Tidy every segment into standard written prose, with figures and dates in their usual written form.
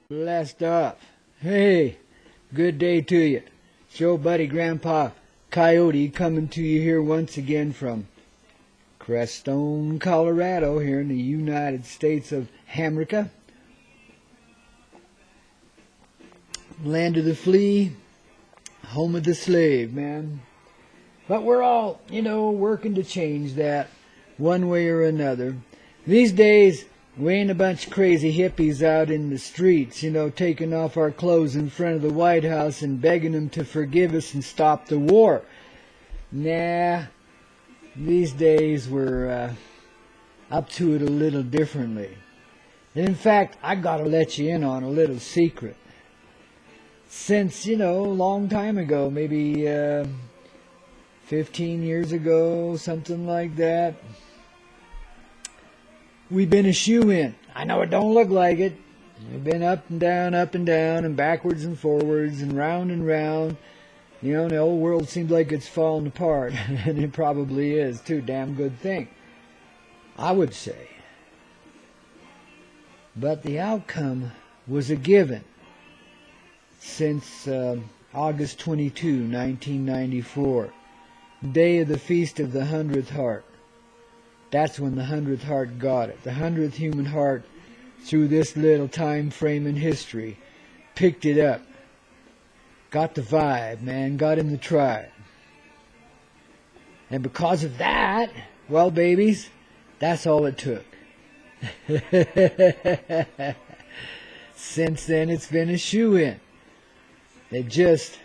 Blast off. Hey, good day to you. It's your buddy Grandpaw Koyote coming to you here once again from Crestone, Colorado, here in the United States of America. Land of the flea, home of the slave, man. But we're all, working to change that one way or another. These days, we ain't a bunch of crazy hippies out in the streets, taking off our clothes in front of the White House and begging them to forgive us and stop the war. Nah, these days we're up to it a little differently. And in fact, I gotta let you in on a little secret. Since, a long time ago, maybe 15 years ago, something like that, we've been a Shoo-In. I know it don't look like it. We've been up and down, and backwards and forwards, and round and round. The whole world seems like it's falling apart, and it probably is, too. Damn good thing, I would say. But the outcome was a given. Since August 22, 1994, day of the Feast of the 100th Heart. That's when the 100th heart got it. The 100th human heart, through this little time frame in history, picked it up. Got the vibe, man. Got in the tribe. And because of that, well, babies, that's all it took. Since then, it's been a Shoo-In. It just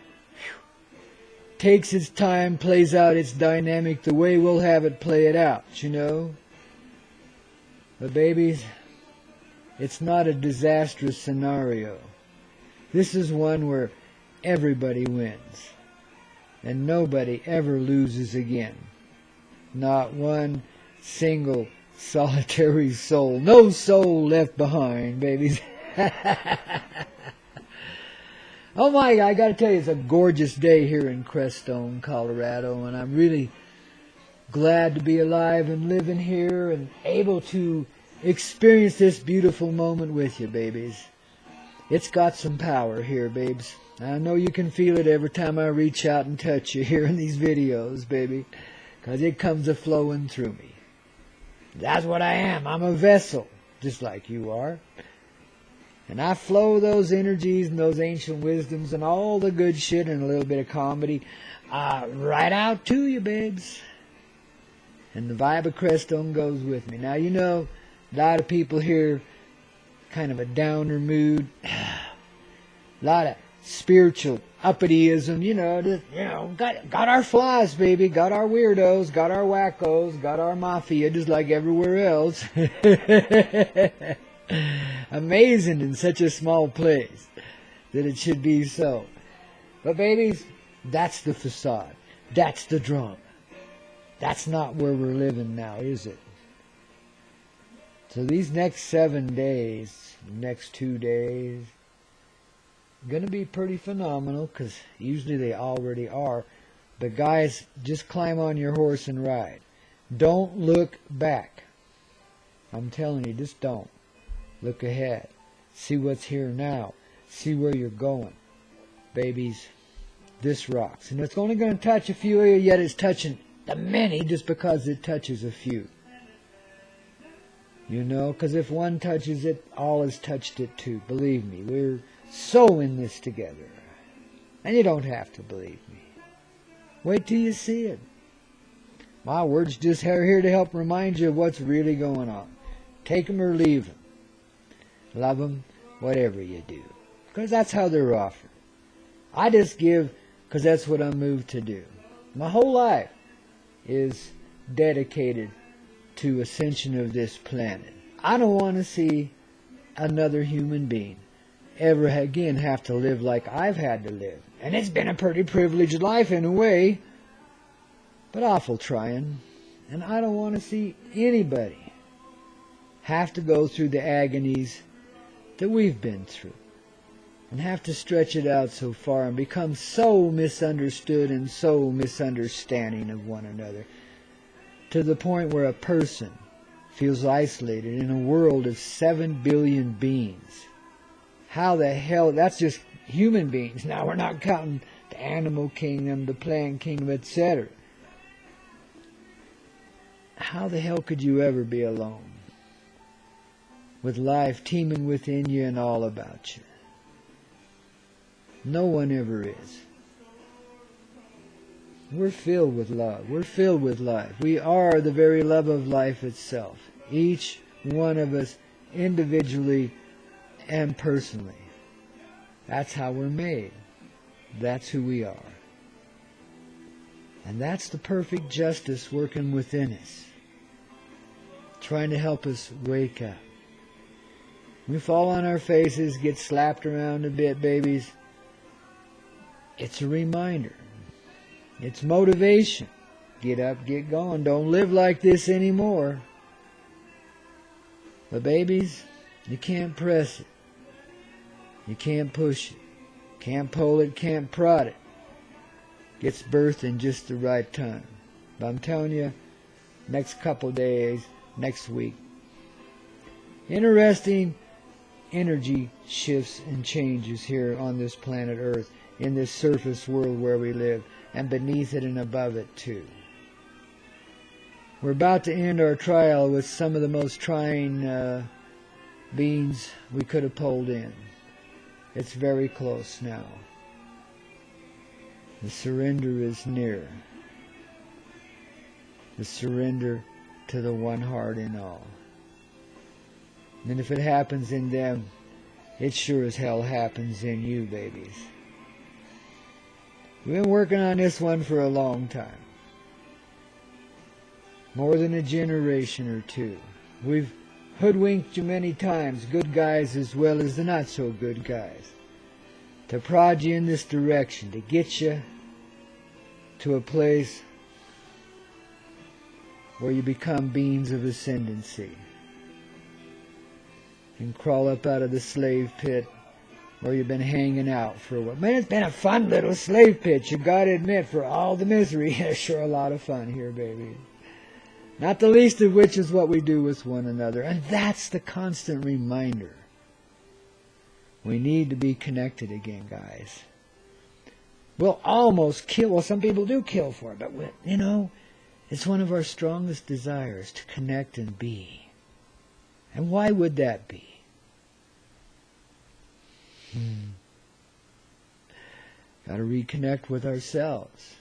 takes its time, plays out its dynamic the way we'll have it play it out, But babies, it's not a disastrous scenario. This is one where everybody wins. And nobody ever loses again. Not one single solitary soul. No soul left behind, babies. Oh my, I gotta tell you, it's a gorgeous day here in Crestone, Colorado, and I'm really glad to be alive and living here and able to experience this beautiful moment with you, babies. It's got some power here, babes. I know you can feel it every time I reach out and touch you here in these videos, baby, because it comes a-flowing through me. That's what I am. I'm a vessel, just like you are. And I flow those energies and those ancient wisdoms and all the good shit and a little bit of comedy right out to you, babes. And the vibe of Crestone goes with me. Now, a lot of people here, kind of a downer mood, a lot of spiritual uppittyism, got our flies, baby, got our weirdos, got our wackos, got our mafia, just like everywhere else. Amazing in such a small place that it should be so. But babies, that's the facade. That's the drama. That's not where we're living now, is it? So these next 7 days, next 2 days, going to be pretty phenomenal, because usually they already are. But guys, just climb on your horse and ride. Don't look back. I'm telling you, just don't. Look ahead. See what's here now. See where you're going. Babies, this rocks. And it's only going to touch a few of you, yet it's touching the many just because it touches a few. Because if one touches it, all has touched it too. Believe me, we're so in this together. And you don't have to believe me. Wait till you see it. My words just are here to help remind you of what's really going on. Take them or leave them. Love them, whatever you do. Because that's how they're offered. I just give because that's what I'm moved to do. My whole life is dedicated to ascension of this planet. I don't want to see another human being ever again have to live like I've had to live. And it's been a pretty privileged life in a way, but awful trying. And I don't want to see anybody have to go through the agonies that we've been through, and have to stretch it out so far and become so misunderstood and so misunderstanding of one another, to the point where a person feels isolated in a world of 7 billion beings. How the hell, that's just human beings. Now we're not counting the animal kingdom, the plant kingdom, etc. How the hell could you ever be alone? With life teeming within you and all about you. No one ever is. We're filled with love. We're filled with life. We are the very love of life itself. Each one of us individually and personally. That's how we're made. That's who we are. And that's the perfect justice working within us. Trying to help us wake up. We fall on our faces, get slapped around a bit, babies. It's a reminder. It's motivation. Get up, get going. Don't live like this anymore. But babies, you can't press it. You can't push it. Can't pull it, can't prod it. Gets birthed in just the right time. But I'm telling you, next couple days, next week, interesting energy shifts and changes here on this planet Earth, in this surface world where we live, and beneath it and above it too. We're about to end our trial with some of the most trying beings we could have pulled in. It's very close now. The surrender is near. The surrender to the one heart in all. And if it happens in them, it sure as hell happens in you, babies. We've been working on this one for a long time. More than a generation or two. We've hoodwinked you many times, good guys as well as the not so good guys, to prod you in this direction, to get you to a place where you become beings of ascendancy and crawl up out of the slave pit where you've been hanging out for a while. Man, it's been a fun little slave pit, you gotta admit, for all the misery. There's sure a lot of fun here, baby. Not the least of which is what we do with one another. And that's the constant reminder. We need to be connected again, guys. We'll almost kill, well, some people do kill for it, but you know, it's one of our strongest desires to connect and be. And why would that be? Got to reconnect with ourselves.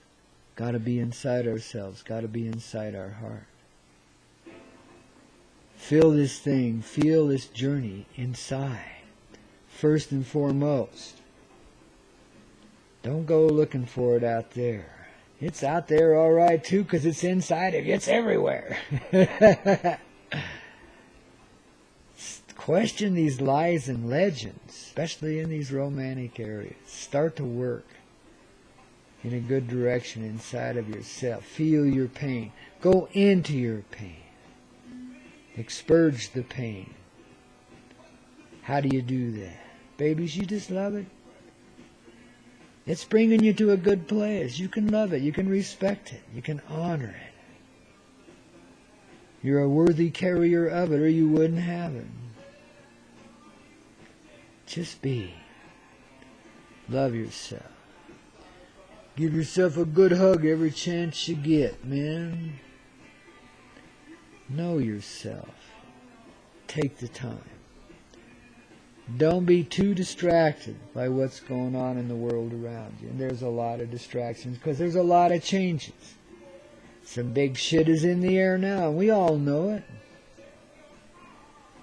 Got to be inside ourselves. Got to be inside our heart. Feel this thing, feel this journey inside. First and foremost. Don't go looking for it out there. It's out there all right too, because it's inside of you. It's everywhere. Question these lies and legends, especially in these romantic areas. Start to work in a good direction inside of yourself. Feel your pain. Go into your pain. Expurge the pain. How do you do that? Babies, you just love it. It's bringing you to a good place. You can love it. You can respect it. You can honor it. You're a worthy carrier of it, or you wouldn't have it. Just be. Love yourself. Give yourself a good hug every chance you get, man. Know yourself. Take the time. Don't be too distracted by what's going on in the world around you. And there's a lot of distractions because there's a lot of changes. Some big shit is in the air now, and we all know it.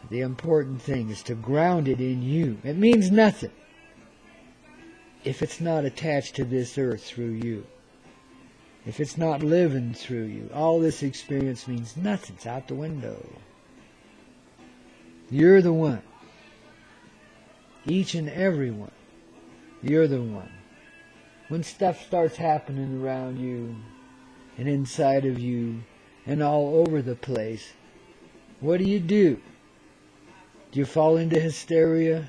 The important thing is to ground it in you. It means nothing if it's not attached to this earth through you. If it's not living through you. All this experience means nothing. It's out the window. You're the one. Each and every one. You're the one. When stuff starts happening around you and inside of you and all over the place, what do? Do you fall into hysteria?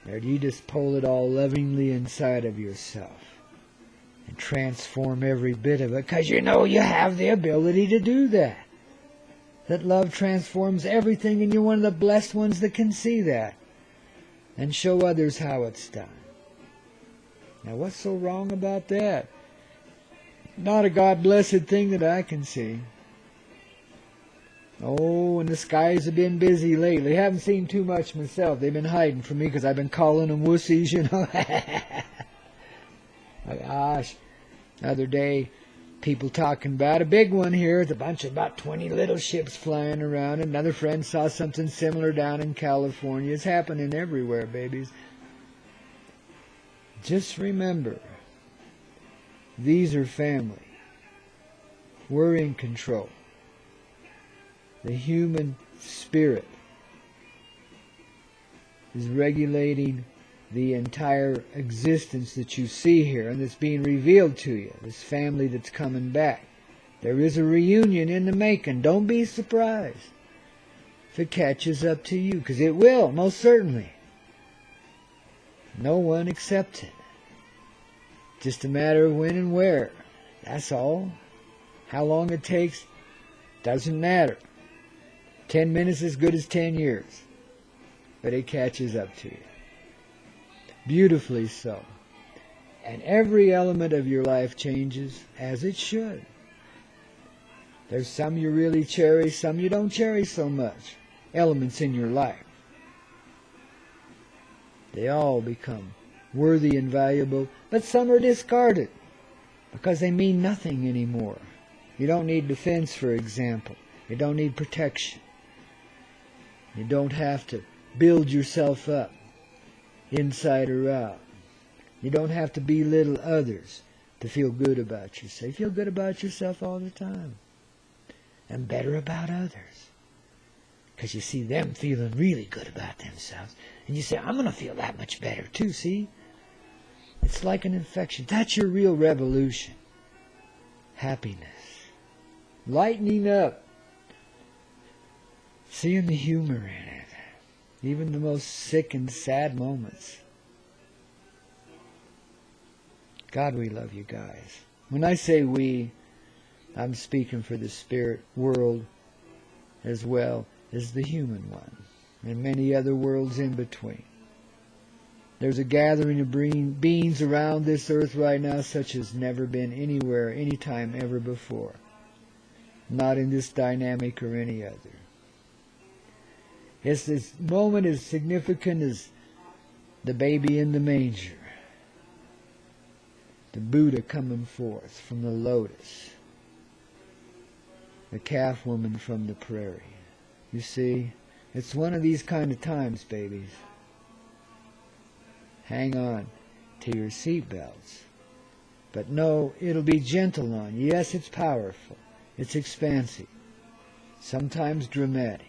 Or do you just pull it all lovingly inside of yourself and transform every bit of it? Because you know you have the ability to do that. That love transforms everything, and you're one of the blessed ones that can see that. and show others how it's done. Now, what's so wrong about that? Not a God-blessed thing that I can see. Oh, and the skies have been busy lately. Haven't seen too much myself. They've been hiding from me because I've been calling them wussies, you know. My gosh. The other day, people talking about a big one here. It's a bunch of about 20 little ships flying around. Another friend saw something similar down in California. It's happening everywhere, babies. Just remember, these are family. We're in control. The human spirit is regulating the entire existence that you see here and that's being revealed to you, this family that's coming back. There is a reunion in the making. Don't be surprised if it catches up to you, because it will, most certainly. No one accepts it. Just a matter of when and where. That's all. How long it takes doesn't matter. 10 minutes is as good as 10 years. But it catches up to you. Beautifully so. And every element of your life changes as it should. There's some you really cherish, some you don't cherish so much. Elements in your life. They all become worthy and valuable, but some are discarded because they mean nothing anymore. You don't need defense, for example. You don't need protection. You don't have to build yourself up, inside or out. You don't have to belittle others to feel good about yourself. You feel good about yourself all the time. And better about others. Because you see them feeling really good about themselves. And you say, I'm going to feel that much better too, see? It's like an infection. That's your real revolution. Happiness. Lightening up. Seeing the humor in it. Even the most sick and sad moments. God, we love you guys. When I say we, I'm speaking for the spirit world as well as the human one. And many other worlds in between. There's a gathering of beings around this earth right now such as never been anywhere, anytime ever before. Not in this dynamic or any other. It's this moment as significant as the baby in the manger. The Buddha coming forth from the lotus. The calf woman from the prairie. You see, it's one of these kind of times, babies. Hang on to your seatbelts. But no, it'll be gentle on you. Yes, it's powerful. It's expansive. Sometimes dramatic.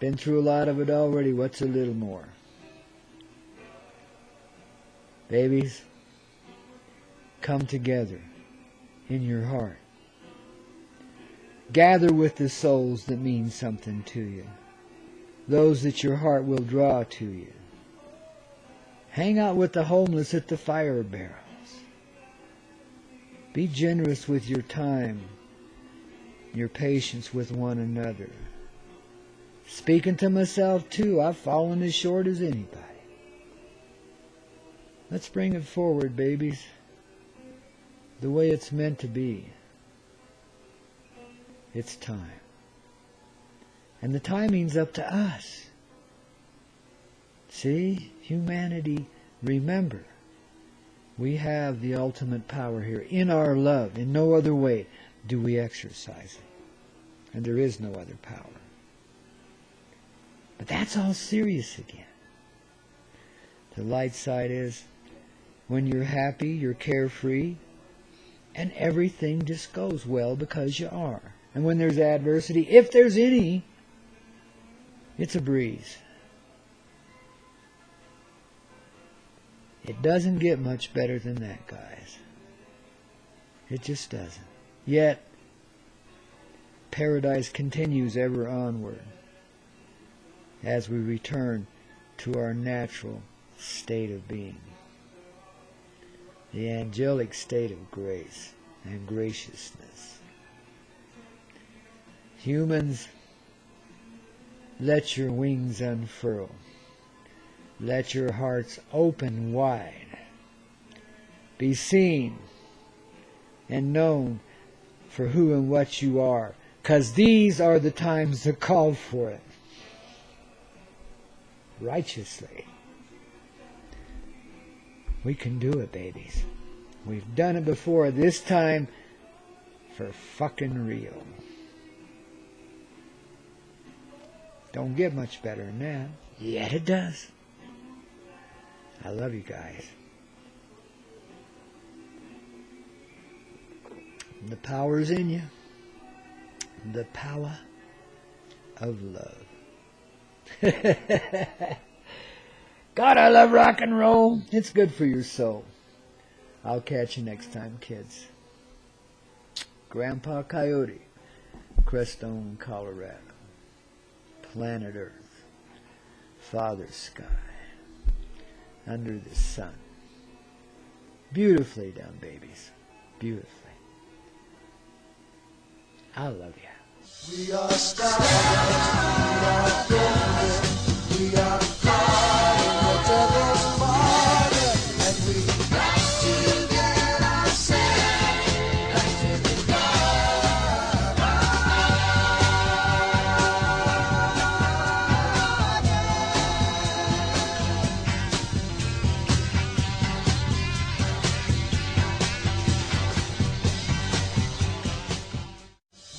Been through a lot of it already. What's a little more? Babies, come together in your heart. Gather with the souls that mean something to you. Those that your heart will draw to you. Hang out with the homeless at the fire barrels. Be generous with your time, your patience with one another. Speaking to myself too, I've fallen as short as anybody. Let's bring it forward, babies, the way it's meant to be. It's time. And the timing's up to us. See, humanity, remember, we have the ultimate power here. In our love, in no other way do we exercise it. And there is no other power. But that's all serious again. The light side is, when you're happy, you're carefree, and everything just goes well because you are. And when there's adversity, if there's any, it's a breeze. It doesn't get much better than that, guys. It just doesn't. Yet, paradise continues ever onward as we return to our natural state of being. The angelic state of grace and graciousness. Humans, Let your wings unfurl. Let your hearts open wide. Be seen and known for who and what you are, 'cause these are the times that call for it. Righteously. We can do it, babies. We've done it before. This time, for fucking real. Don't get much better than that. Yet it does. I love you guys. The power's in you. The power of love. God, I love rock and roll. It's good for your soul. I'll catch you next time, kids. Grandpaw Koyote, Crestone, Colorado. Planet Earth. Father Sky. Under the sun. Beautifully done, babies. Beautifully. I love you. We are stars, we are golden, we are caught in the devil's fire, and we got to get ourselves back to the garden.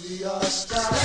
We are stars.